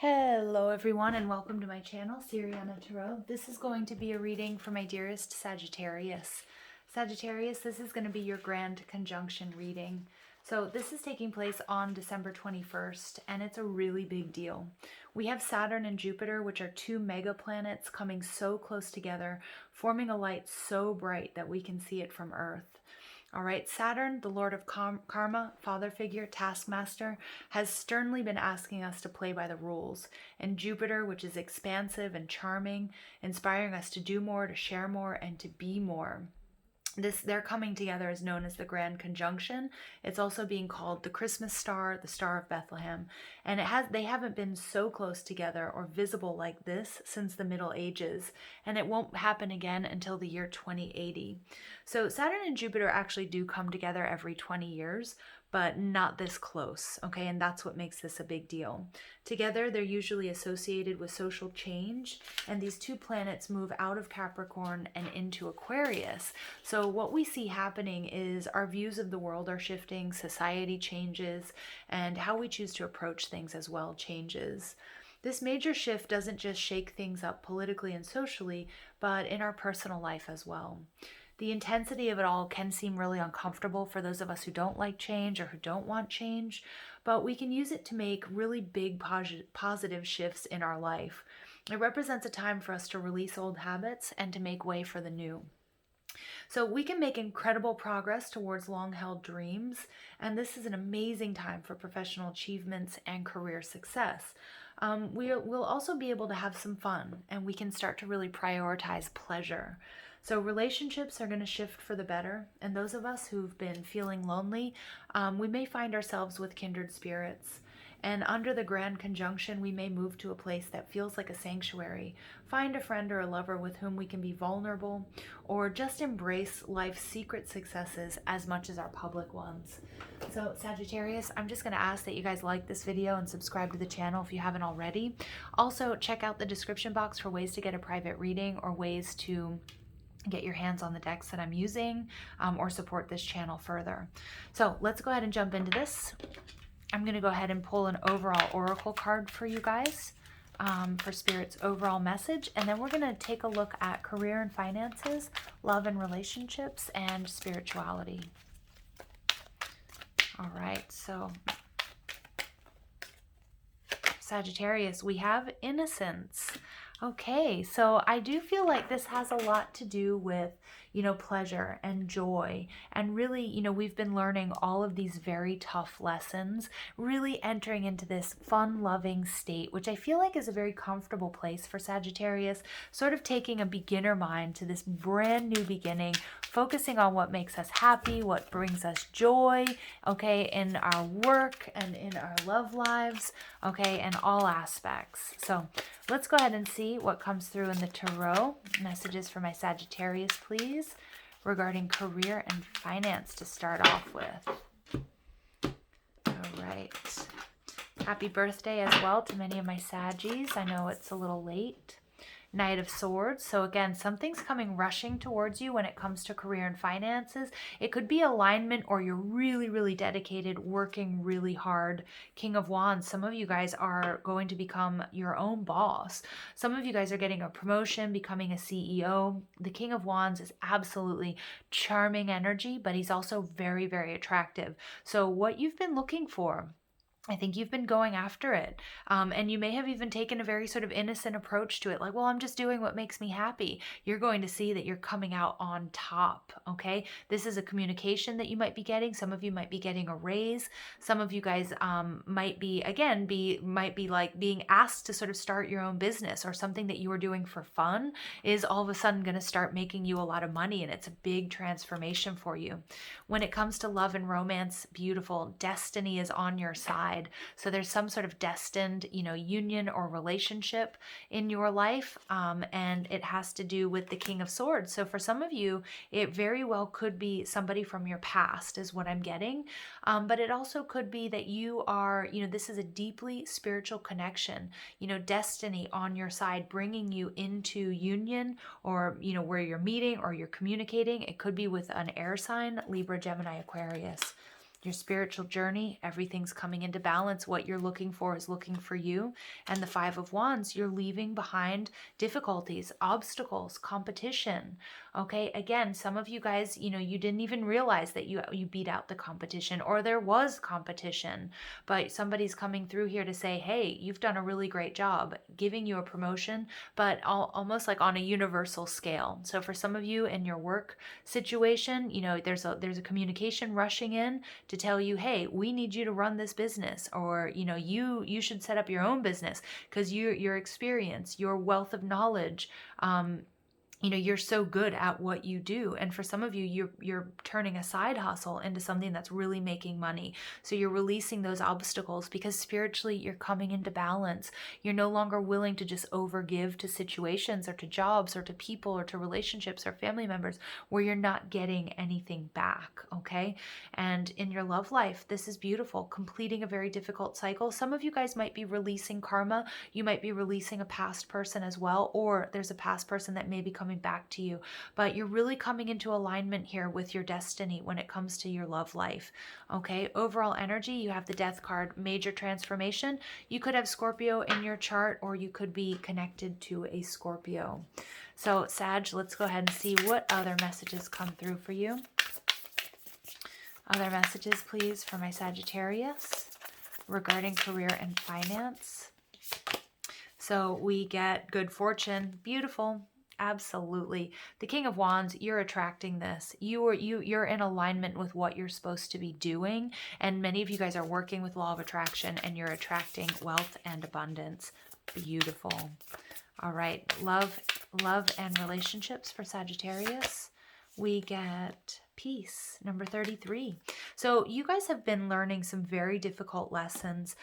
Hello everyone and welcome to my channel, Siriana Tarot. This is going to be a reading for my dearest Sagittarius. Sagittarius, this is going to be your grand conjunction reading. So this is taking place on December 21st and it's a really big deal. We have Saturn and Jupiter, which are two mega planets coming so close together, forming a light so bright that we can see it from Earth. All right, Saturn, the Lord of Karma, father figure, taskmaster, has sternly been asking us to play by the rules. And Jupiter, which is expansive and charming, inspiring us to do more, to share more, and to be more. Their coming together is known as the Grand Conjunction. It's also being called the Christmas star, the Star of Bethlehem. And they haven't been so close together or visible like this since the Middle Ages. And it won't happen again until the year 2080. So Saturn and Jupiter actually do come together every 20 years, but not this close, okay? And that's what makes this a big deal. Together, they're usually associated with social change, and these two planets move out of Capricorn and into Aquarius. So what we see happening is our views of the world are shifting, society changes, and how we choose to approach things as well changes. This major shift doesn't just shake things up politically and socially, but in our personal life as well. The intensity of it all can seem really uncomfortable for those of us who don't like change or who don't want change, but we can use it to make really big positive shifts in our life. It represents a time for us to release old habits and to make way for the new. So we can make incredible progress towards long-held dreams, and this is an amazing time for professional achievements and career success. We'll also be able to have some fun, and we can start to really prioritize pleasure. So relationships are going to shift for the better, and those of us who've been feeling lonely, we may find ourselves with kindred spirits. And under the Grand Conjunction, we may move to a place that feels like a sanctuary, find a friend or a lover with whom we can be vulnerable, or just embrace life's secret successes as much as our public ones. So Sagittarius, I'm just going to ask that you guys like this video and subscribe to the channel if you haven't already. Also, check out the description box for ways to get a private reading or ways to get your hands on the decks that I'm using or support this channel further. So let's go ahead and jump into this. I'm going to go ahead and pull an overall oracle card for you guys for Spirit's overall message. And then we're going to take a look at career and finances, love and relationships, and spirituality. All right, so Sagittarius, we have innocence. Okay, so I do feel like this has a lot to do with, pleasure and joy. And really, we've been learning all of these very tough lessons, really entering into this fun-loving state, which I feel like is a very comfortable place for Sagittarius, sort of taking a beginner mind to this brand new beginning, focusing on what makes us happy, what brings us joy, okay, in our work and in our love lives, okay, in all aspects. So let's go ahead and see what comes through in the tarot. Messages for my Sagittarius, please, regarding career and finance to start off with. All right. Happy birthday as well to many of my Saggies. I know it's a little late. Knight of Swords. So again, something's coming rushing towards you when it comes to career and finances. It could be alignment, or you're really, really dedicated, working really hard. King of Wands. Some of you guys are going to become your own boss. Some of you guys are getting a promotion, becoming a CEO. The King of Wands is absolutely charming energy, but he's also very, very attractive. So what you've been looking for, I think you've been going after it. And you may have even taken a very sort of innocent approach to it. Like, well, I'm just doing what makes me happy. You're going to see that you're coming out on top, okay? This is a communication that you might be getting. Some of you might be getting a raise. Some of you guys might be like being asked to sort of start your own business, or something that you were doing for fun is all of a sudden going to start making you a lot of money, and it's a big transformation for you. When it comes to love and romance, beautiful. Destiny is on your side. So there's some sort of destined, union or relationship in your life, and it has to do with the King of Swords. So for some of you, it very well could be somebody from your past is what I'm getting, but it also could be that you are, this is a deeply spiritual connection, destiny on your side, bringing you into union, or, where you're meeting or you're communicating. It could be with an air sign, Libra, Gemini, Aquarius. Your spiritual journey, everything's coming into balance. What you're looking for is looking for you. And the Five of Wands, you're leaving behind difficulties, obstacles, competition. Okay, again, some of you guys, you didn't even realize that you beat out the competition, or there was competition, but somebody's coming through here to say, hey, you've done a really great job, giving you a promotion, but almost like on a universal scale. So for some of you in your work situation, there's a communication rushing in to tell you, hey, we need you to run this business, or you should set up your own business because your experience, your wealth of knowledge, you're so good at what you do. And for some of you, you're turning a side hustle into something that's really making money. So you're releasing those obstacles because spiritually you're coming into balance. You're no longer willing to just overgive to situations or to jobs or to people or to relationships or family members where you're not getting anything back. Okay. And in your love life, this is beautiful, completing a very difficult cycle. Some of you guys might be releasing karma. You might be releasing a past person as well, or there's a past person that may be coming back to you, but you're really coming into alignment here with your destiny when it comes to your love life. Okay, overall energy, you have the Death card, major transformation. You could have Scorpio in your chart, or you could be connected to a Scorpio. So Sag, let's go ahead and see what other messages come through for you. Other messages, please, for my Sagittarius regarding career and finance. So we get good fortune, beautiful. Absolutely. The King of Wands, you're attracting this. You're in alignment with what you're supposed to be doing. And many of you guys are working with law of attraction and you're attracting wealth and abundance. Beautiful. All right. Love and relationships for Sagittarius. We get peace, number 33. So you guys have been learning some very difficult lessons.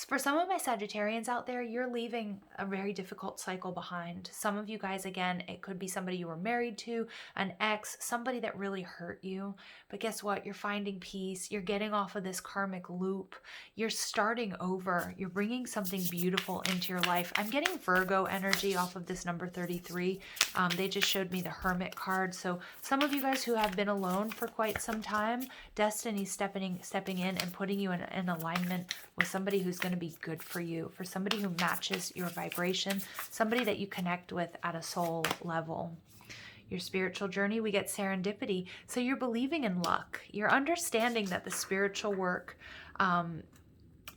For some of my Sagittarians out there, you're leaving a very difficult cycle behind. Some of you guys, again, it could be somebody you were married to, an ex, somebody that really hurt you. But guess what? You're finding peace. You're getting off of this karmic loop. You're starting over. You're bringing something beautiful into your life. I'm getting Virgo energy off of this number 33. They just showed me the Hermit card. So some of you guys who have been alone for quite some time, Destiny's stepping in and putting you in alignment with somebody who's going to be good for you, for somebody who matches your vibration, somebody that you connect with at a soul level. Your spiritual journey, we get serendipity. So you're believing in luck. You're understanding that the spiritual work,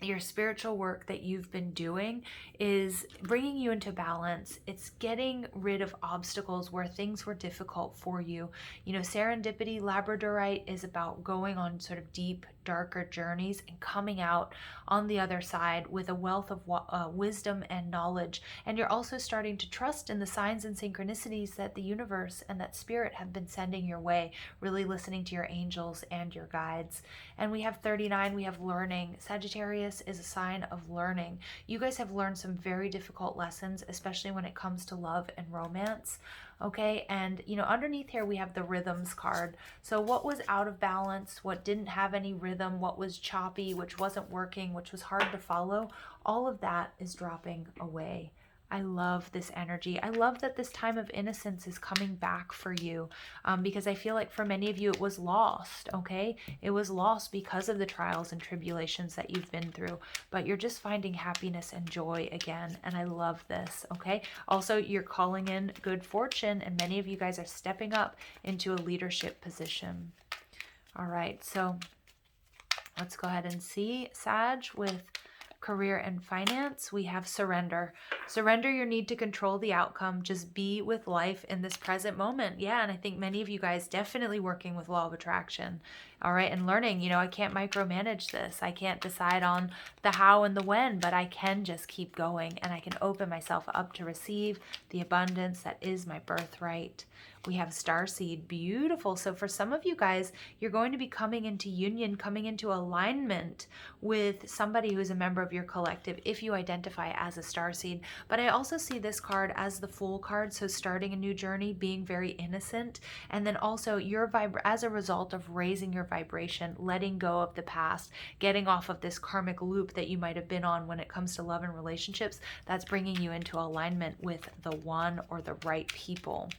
your spiritual work that you've been doing is bringing you into balance. It's getting rid of obstacles where things were difficult for you. Serendipity, Labradorite is about going on sort of deep, darker journeys and coming out on the other side with a wealth of wisdom and knowledge. And you're also starting to trust in the signs and synchronicities that the universe and that spirit have been sending your way, really listening to your angels and your guides. And we have 39, we have learning. Sagittarius is a sign of learning. You guys have learned some very difficult lessons, especially when it comes to love and romance. Okay, and underneath here we have the rhythms card. So what was out of balance, what didn't have any rhythm, what was choppy, which wasn't working, which was hard to follow, all of that is dropping away. I love this energy. I love that this time of innocence is coming back for you, because I feel like for many of you it was lost, okay? It was lost because of the trials and tribulations that you've been through, but you're just finding happiness and joy again, and I love this, okay? Also, you're calling in good fortune, and many of you guys are stepping up into a leadership position. All right, so let's go ahead and see, Sag, with career and finance, we have surrender. Surrender your need to control the outcome. Just be with life in this present moment. Yeah, and I think many of you guys definitely working with law of attraction. All right, and learning, I can't micromanage this. I can't decide on the how and the when, but I can just keep going and I can open myself up to receive the abundance that is my birthright. We have starseed, beautiful. So for some of you guys, you're going to be coming into union, coming into alignment with somebody who's a member of your collective if you identify as a starseed. But I also see this card as the Fool card, so starting a new journey, being very innocent, and then also your as a result of raising your vibration, letting go of the past, getting off of this karmic loop that you might have been on when it comes to love and relationships, that's bringing you into alignment with the one or the right people.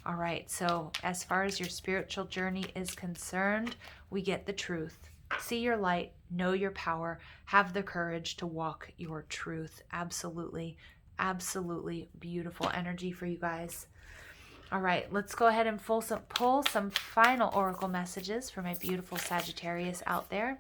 All right, so as far as your spiritual journey is concerned, we get the truth. See your light, know your power, have the courage to walk your truth. Absolutely, absolutely beautiful energy for you guys. All right, let's go ahead and pull some final oracle messages for my beautiful Sagittarius out there.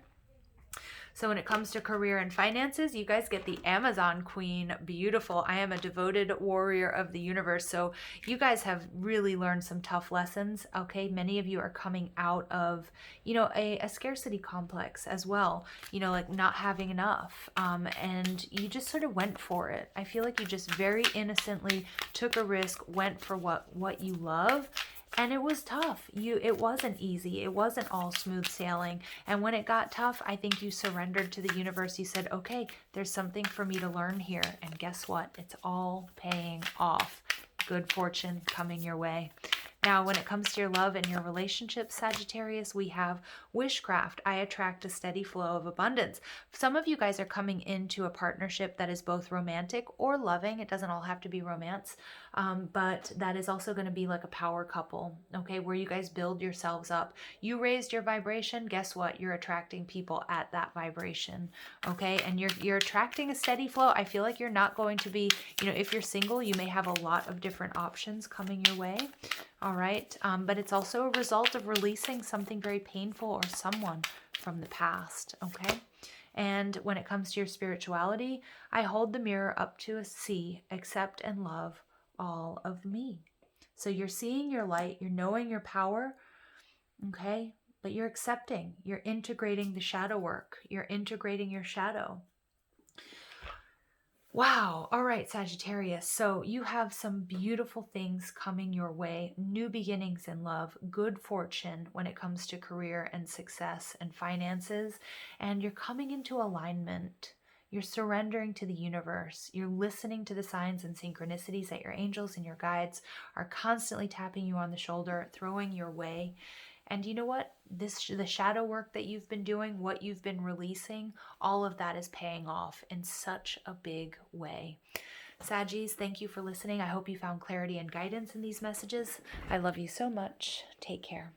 So when it comes to career and finances, you guys get the Amazon Queen. Beautiful. I am a devoted warrior of the universe. So you guys have really learned some tough lessons. Okay. Many of you are coming out of, a scarcity complex as well, like not having enough. And you just sort of went for it. I feel like you just very innocently took a risk, went for what you love. And it was tough. It wasn't easy. It wasn't all smooth sailing. And when it got tough, I think you surrendered to the universe. You said, okay, there's something for me to learn here. And guess what? It's all paying off. Good fortune coming your way. Now, when it comes to your love and your relationships, Sagittarius, we have wishcraft. I attract a steady flow of abundance. Some of you guys are coming into a partnership that is both romantic or loving. It doesn't all have to be romance, but that is also going to be like a power couple, okay, where you guys build yourselves up. You raised your vibration. Guess what? You're attracting people at that vibration, okay? And you're attracting a steady flow. I feel like you're not going to be, if you're single, you may have a lot of different options coming your way. All right. But it's also a result of releasing something very painful or someone from the past. Okay. And when it comes to your spirituality, I hold the mirror up to a sea, accept and love all of me. So you're seeing your light, you're knowing your power. Okay. But you're accepting, you're integrating the shadow work, you're integrating your shadow. Wow. All right, Sagittarius. So you have some beautiful things coming your way. New beginnings in love, good fortune when it comes to career and success and finances. And you're coming into alignment. You're surrendering to the universe. You're listening to the signs and synchronicities that your angels and your guides are constantly tapping you on the shoulder, throwing your way. And you know what? The shadow work that you've been doing, what you've been releasing, all of that is paying off in such a big way. Saggies, thank you for listening. I hope you found clarity and guidance in these messages. I love you so much. Take care.